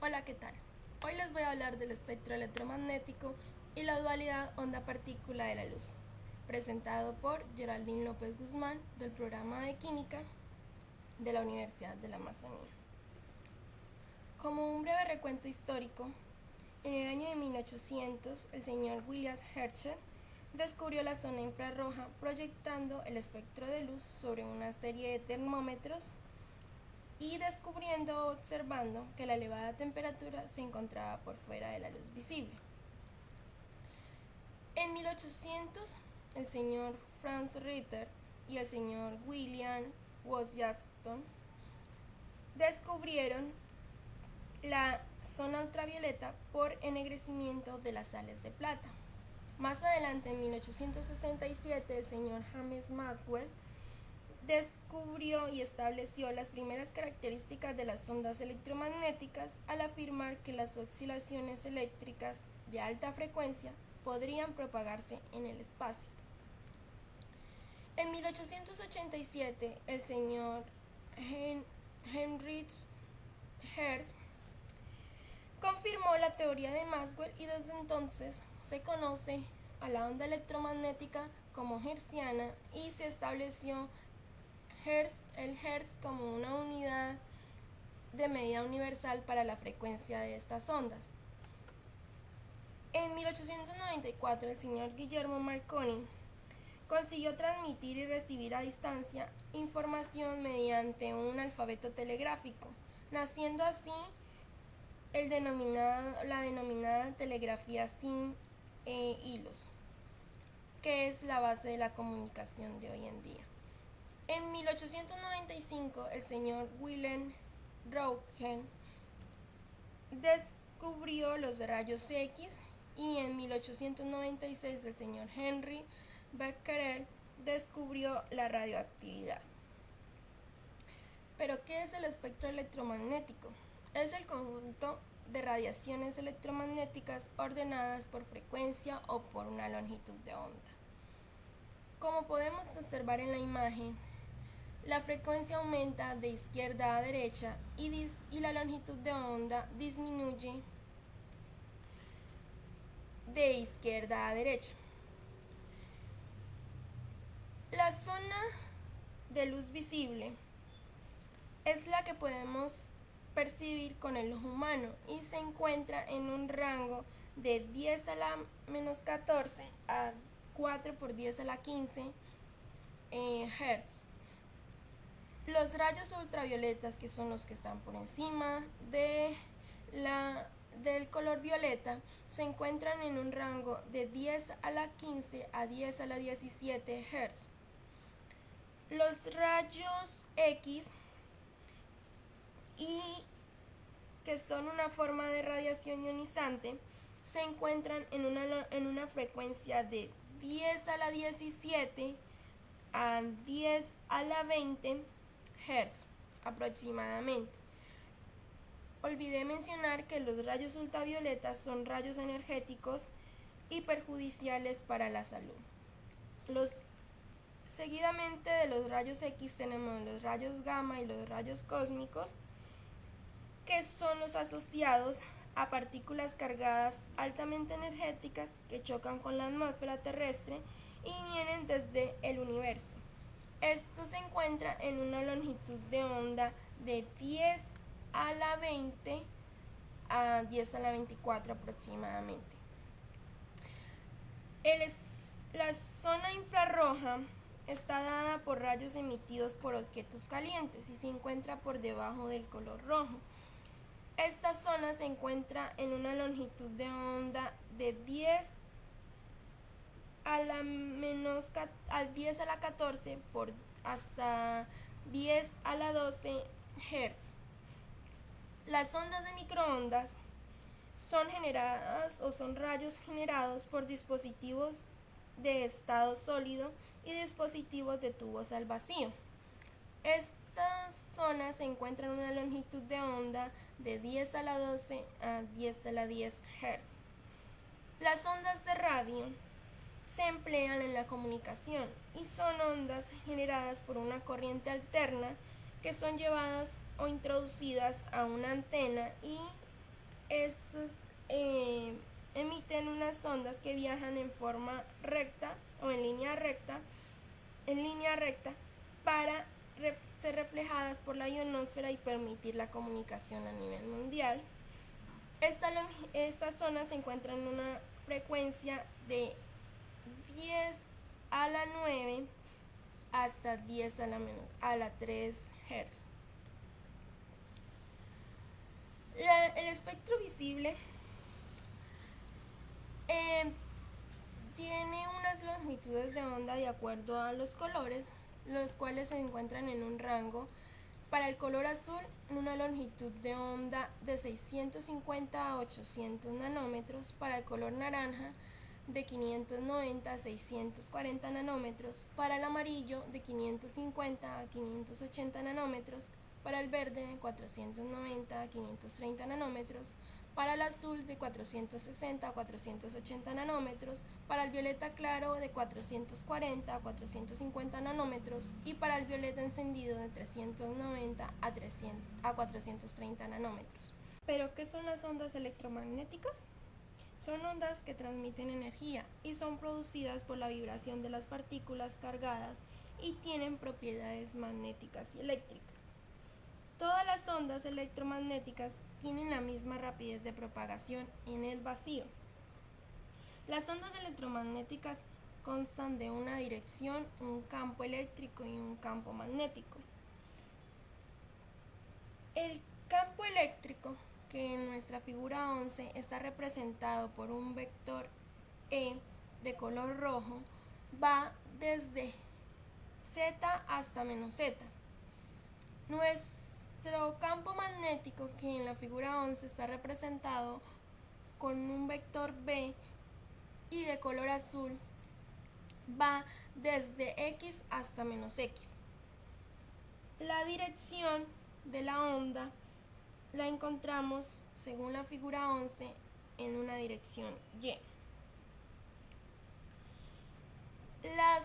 Hola, ¿qué tal? Hoy les voy a hablar del espectro electromagnético y la dualidad onda-partícula de la luz, presentado por Geraldine López Guzmán del programa de Química de la Universidad de la Amazonía. Como un breve recuento histórico, en el año de 1800 el señor William Herschel descubrió la zona infrarroja proyectando el espectro de luz sobre una serie de termómetros y observando que la elevada temperatura se encontraba por fuera de la luz visible. En 1800, el señor Franz Ritter y el señor William Woodjaston descubrieron la zona ultravioleta por ennegrecimiento de las sales de plata. Más adelante, en 1867, el señor James Maxwell descubrió y estableció las primeras características de las ondas electromagnéticas al afirmar que las oscilaciones eléctricas de alta frecuencia podrían propagarse en el espacio. En 1887, el señor Heinrich Hertz confirmó la teoría de Maxwell y desde entonces se conoce a la onda electromagnética como hertziana y se estableció el Hertz como una unidad de medida universal para la frecuencia de estas ondas. En 1894, el señor Guillermo Marconi consiguió transmitir y recibir a distancia información mediante un alfabeto telegráfico, naciendo así la denominada telegrafía sin hilos, que es la base de la comunicación de hoy en día. En 1895, el señor Wilhelm Röntgen descubrió los rayos X y en 1896 el señor Henry Becquerel descubrió la radioactividad. ¿Pero qué es el espectro electromagnético? Es el conjunto de radiaciones electromagnéticas ordenadas por frecuencia o por una longitud de onda. Como podemos observar en la imagen, la frecuencia aumenta de izquierda a derecha y la longitud de onda disminuye de izquierda a derecha. La zona de luz visible es la que podemos percibir con el ojo humano y se encuentra en un rango de 10 a la menos 14 a 4 por 10 a la 15 Hz. Los rayos ultravioletas, que son los que están por encima del color violeta, se encuentran en un rango de 10 a la 15 a 10 a la 17 Hz. Los rayos X, que son una forma de radiación ionizante, se encuentran en una frecuencia de 10 a la 17 a 10 a la 20 Hz aproximadamente. Olvidé mencionar que los rayos ultravioletas son rayos energéticos y perjudiciales para la salud. Seguidamente de los rayos X tenemos los rayos gamma y los rayos cósmicos, que son los asociados a partículas cargadas altamente energéticas que chocan con la atmósfera terrestre y vienen desde el universo. Esto se encuentra en una longitud de onda de 10 a la 20 a 10 a la 24 aproximadamente. La zona infrarroja está dada por rayos emitidos por objetos calientes y se encuentra por debajo del color rojo. Esta zona se encuentra en una longitud de onda de 10 a la 10 a la 14 hasta 10 a la 12 Hz. Las ondas de microondas son rayos generados por dispositivos de estado sólido y dispositivos de tubos al vacío. Estas zonas se encuentran en una longitud de onda de 10 a la 12 a 10 a la 10 Hz. Las ondas de radio se emplean en la comunicación y son ondas generadas por una corriente alterna que son llevadas o introducidas a una antena y estos emiten unas ondas que viajan en forma recta o en línea recta para ser reflejadas por la ionosfera y permitir la comunicación a nivel mundial. Estas zonas se encuentran en una frecuencia de 10 a la 9 hasta 10 a la 3 Hz. El espectro visible tiene unas longitudes de onda de acuerdo a los colores, los cuales se encuentran en un rango. Para el color azul, en una longitud de onda de 650 a 800 nanómetros, para el color naranja de 590 a 640 nanómetros, para el amarillo de 550 a 580 nanómetros, para el verde de 490 a 530 nanómetros, para el azul de 460 a 480 nanómetros, para el violeta claro de 440 a 450 nanómetros y para el violeta encendido de 390 a 430 nanómetros. ¿Pero qué son las ondas electromagnéticas? Son ondas que transmiten energía y son producidas por la vibración de las partículas cargadas y tienen propiedades magnéticas y eléctricas. Todas las ondas electromagnéticas tienen la misma rapidez de propagación en el vacío. Las ondas electromagnéticas constan de una dirección, un campo eléctrico y un campo magnético. El campo eléctrico, que en nuestra figura 11 está representado por un vector E de color rojo, va desde Z hasta menos Z. Nuestro campo magnético, que en la figura 11 está representado con un vector B y de color azul, va desde X hasta menos X. La dirección de la onda la encontramos, según la figura 11, en una dirección Y. La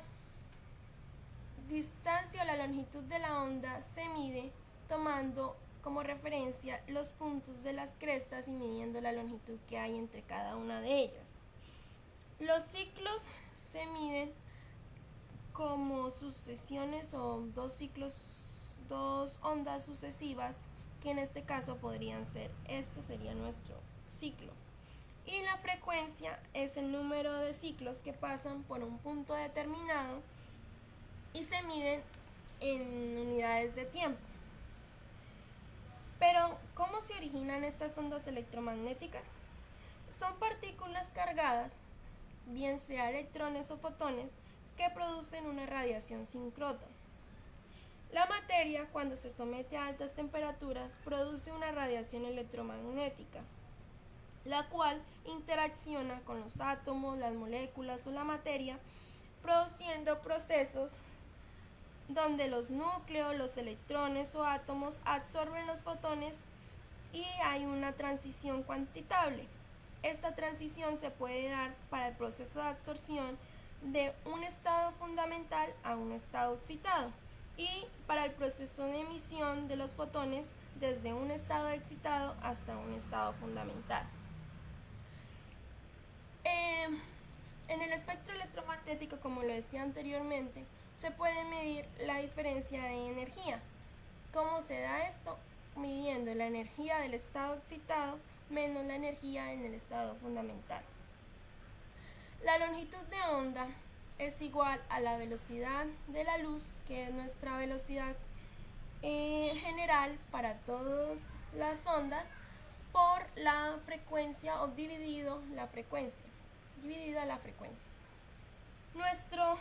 distancia o la longitud de la onda se mide tomando como referencia los puntos de las crestas y midiendo la longitud que hay entre cada una de ellas. Los ciclos se miden como sucesiones o dos ondas sucesivas, que en este caso podrían ser, este sería nuestro ciclo. Y la frecuencia es el número de ciclos que pasan por un punto determinado y se miden en unidades de tiempo. Pero, ¿cómo se originan estas ondas electromagnéticas? Son partículas cargadas, bien sea electrones o fotones, que producen una radiación sincrótona. La materia, cuando se somete a altas temperaturas, produce una radiación electromagnética, la cual interacciona con los átomos, las moléculas o la materia, produciendo procesos donde los núcleos, los electrones o átomos absorben los fotones y hay una transición cuantitable. Esta transición se puede dar para el proceso de absorción de un estado fundamental a un estado excitado y para el proceso de emisión de los fotones desde un estado excitado hasta un estado fundamental. En el espectro electromagnético, como lo decía anteriormente, se puede medir la diferencia de energía. ¿Cómo se da esto? Midiendo la energía del estado excitado menos la energía en el estado fundamental. La longitud de onda es igual a la velocidad de la luz, que es nuestra velocidad general para todas las ondas, por la frecuencia o dividida la frecuencia. Nuestro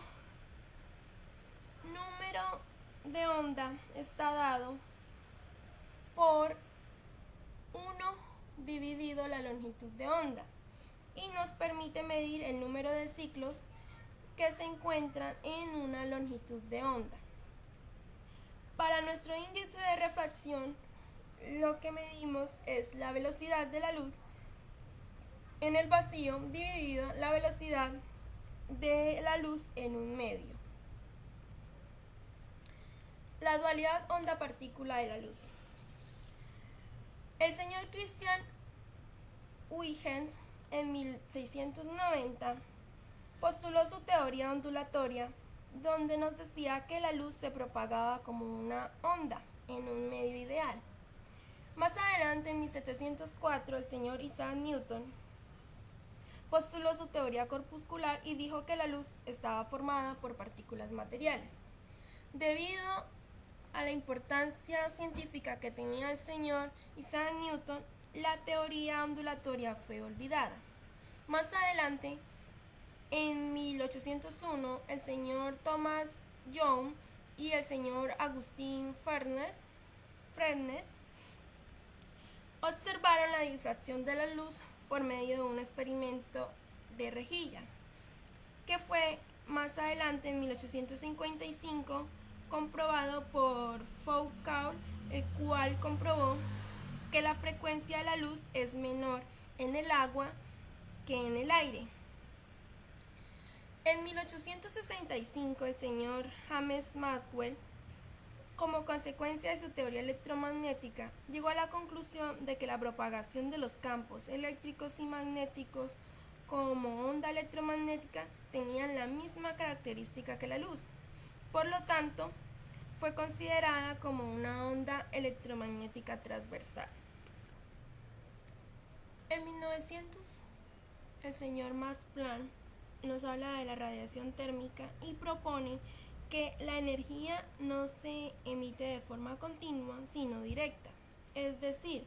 número de onda está dado por 1 dividido la longitud de onda y nos permite medir el número de ciclos que se encuentran en una longitud de onda. Para nuestro índice de refracción, lo que medimos es la velocidad de la luz en el vacío dividido la velocidad de la luz en un medio. La dualidad onda-partícula de la luz. El señor Christian Huygens en 1690 postuló su teoría ondulatoria, donde nos decía que la luz se propagaba como una onda en un medio ideal. Más adelante, en 1704, el señor Isaac Newton postuló su teoría corpuscular y dijo que la luz estaba formada por partículas materiales. Debido a la importancia científica que tenía el señor Isaac Newton, la teoría ondulatoria fue olvidada. Más adelante, en 1801, el señor Thomas Young y el señor Agustín Fresnel observaron la difracción de la luz por medio de un experimento de rejilla, que fue más adelante, en 1855, comprobado por Foucault, el cual comprobó que la frecuencia de la luz es menor en el agua que en el aire. En 1865, el señor James Maxwell, como consecuencia de su teoría electromagnética, llegó a la conclusión de que la propagación de los campos eléctricos y magnéticos como onda electromagnética tenían la misma característica que la luz. Por lo tanto, fue considerada como una onda electromagnética transversal. En 1900, el señor Max Planck nos habla de la radiación térmica y propone que la energía no se emite de forma continua, sino directa, es decir,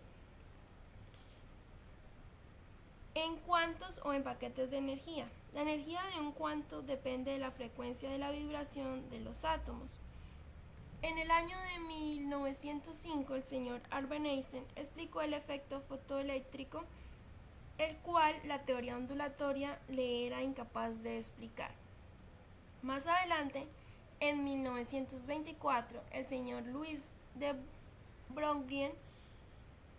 en cuantos o en paquetes de energía. La energía de un cuanto depende de la frecuencia de la vibración de los átomos. En el año de 1905, el señor Albert Einstein explicó el efecto fotoeléctrico, el cual la teoría ondulatoria le era incapaz de explicar. Más adelante, en 1924, el señor Louis de Broglie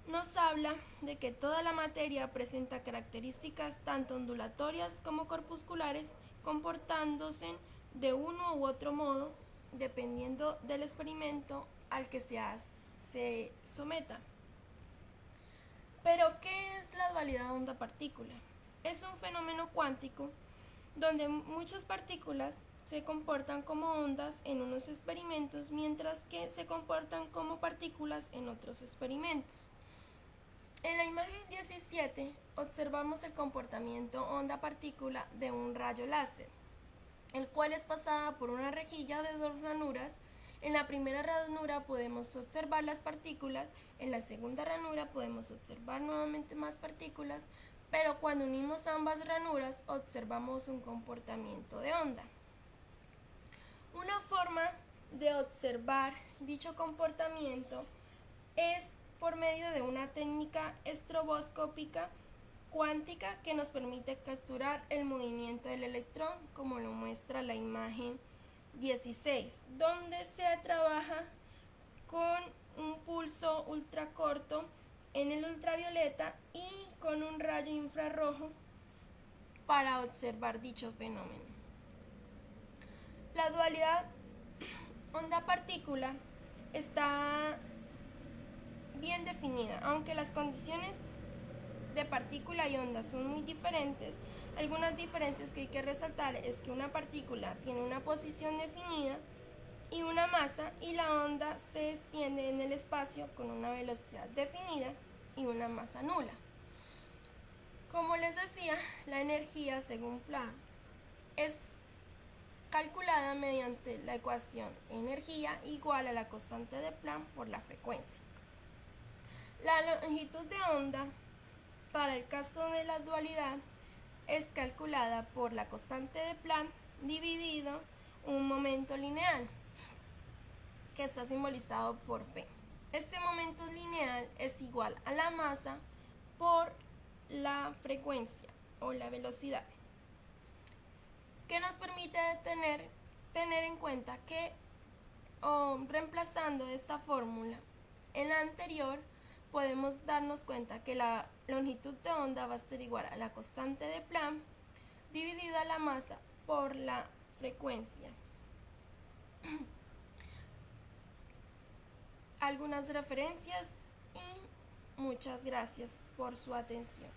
nos habla de que toda la materia presenta características tanto ondulatorias como corpusculares, comportándose de uno u otro modo dependiendo del experimento al que se someta. Pero, ¿qué es la dualidad onda-partícula? Es un fenómeno cuántico donde muchas partículas se comportan como ondas en unos experimentos, mientras que se comportan como partículas en otros experimentos. En la imagen 17 observamos el comportamiento onda-partícula de un rayo láser, el cual es pasada por una rejilla de dos ranuras. En la primera ranura podemos observar las partículas, en la segunda ranura podemos observar nuevamente más partículas, pero cuando unimos ambas ranuras observamos un comportamiento de onda. Una forma de observar dicho comportamiento es por medio de una técnica estroboscópica cuántica que nos permite capturar el movimiento del electrón, como lo muestra la imagen 16, donde se trabaja con un pulso ultracorto en el ultravioleta y con un rayo infrarrojo para observar dicho fenómeno. La dualidad onda-partícula está bien definida, aunque las condiciones de partícula y onda son muy diferentes. Algunas diferencias que hay que resaltar es que una partícula tiene una posición definida y una masa, y la onda se extiende en el espacio con una velocidad definida y una masa nula. Como les decía, la energía, según Planck, es calculada mediante la ecuación energía igual a la constante de Planck por la frecuencia. La longitud de onda para el caso de la dualidad es calculada por la constante de Planck dividido un momento lineal, que está simbolizado por P. Este momento lineal es igual a la masa por la frecuencia o la velocidad, que nos permite tener en cuenta que, reemplazando esta fórmula en la anterior, podemos darnos cuenta que la longitud de onda va a ser igual a la constante de Planck dividida la masa por la frecuencia. Algunas referencias y muchas gracias por su atención.